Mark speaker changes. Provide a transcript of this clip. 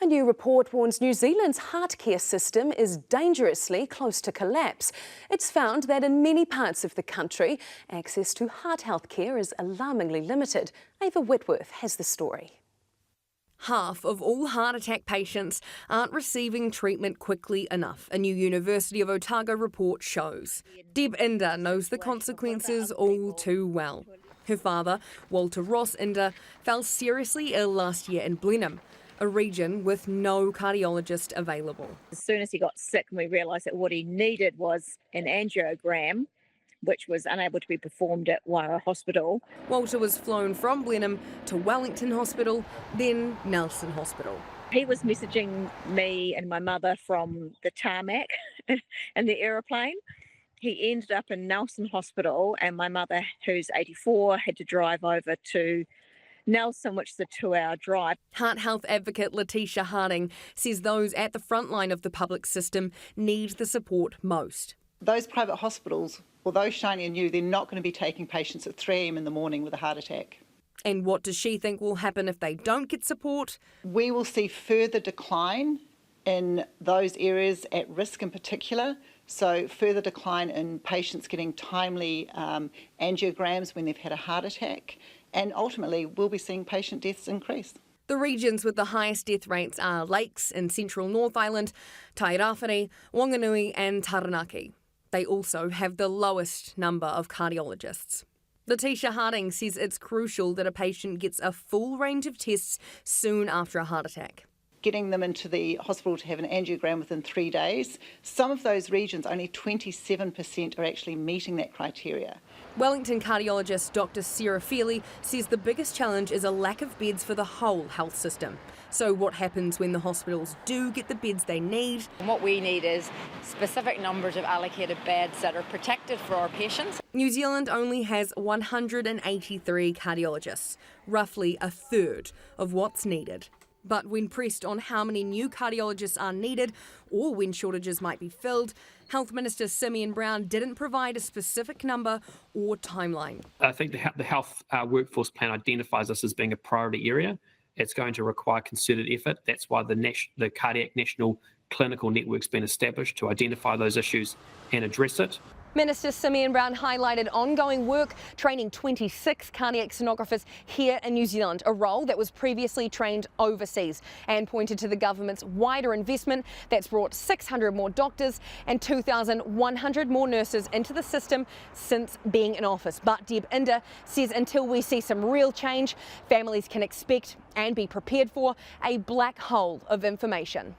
Speaker 1: A new report warns New Zealand's heart care system is dangerously close to collapse. It's found that in many parts of the country, access to heart health care is alarmingly limited. Ava Whitworth has the story.
Speaker 2: Half of all heart attack patients aren't receiving treatment quickly enough, a new University of Otago report shows. Deb Inder knows the consequences all too well. Her father, Walter Ross Inder, fell seriously ill last year in Blenheim, a region with no cardiologist available.
Speaker 3: As soon as he got sick and we realised that what he needed was an angiogram, which was unable to be performed at Wairoa Hospital.
Speaker 2: Walter was flown from Blenheim to Wellington Hospital, then Nelson Hospital.
Speaker 3: He was messaging me and my mother from the tarmac in the aeroplane. He ended up in Nelson Hospital and my mother, who's 84, had to drive over to Nelson, which is a 2-hour drive.
Speaker 2: Heart health advocate Letitia Harding says those at the front line of the public system need the support most.
Speaker 4: Those private hospitals, although shiny and new, they're not going to be taking patients at 3 a.m. in the morning with a heart attack.
Speaker 2: And what does she think will happen if they don't get support?
Speaker 4: We will see further decline in those areas at risk in particular. So further decline in patients getting timely angiograms when they've had a heart attack. And ultimately, we'll be seeing patient deaths increase.
Speaker 2: The regions with the highest death rates are Lakes in central North Island, Tairāwhiti, Wanganui and Taranaki. They also have the lowest number of cardiologists. Letitia Harding says it's crucial that a patient gets a full range of tests soon after a heart attack.
Speaker 4: Getting them into the hospital to have an angiogram within 3 days. Some of those regions, only 27% are actually meeting that criteria.
Speaker 2: Wellington cardiologist Dr. Sarah Feely says the biggest challenge is a lack of beds for the whole health system. So what happens when the hospitals do get the beds they need?
Speaker 5: And what we need is specific numbers of allocated beds that are protected for our patients.
Speaker 2: New Zealand only has 183 cardiologists, roughly a third of what's needed. But when pressed on how many new cardiologists are needed or when shortages might be filled, Health Minister Simeon Brown didn't provide a specific number or timeline.
Speaker 6: I think the health workforce plan identifies this as being a priority area. It's going to require concerted effort. That's why the Cardiac National Clinical Network's been established to identify those issues and address it.
Speaker 2: Minister Simeon Brown highlighted ongoing work training 26 cardiac sonographers here in New Zealand, a role that was previously trained overseas, and pointed to the government's wider investment that's brought 600 more doctors and 2,100 more nurses into the system since being in office. But Deb Inder says until we see some real change, families can expect and be prepared for a black hole of information.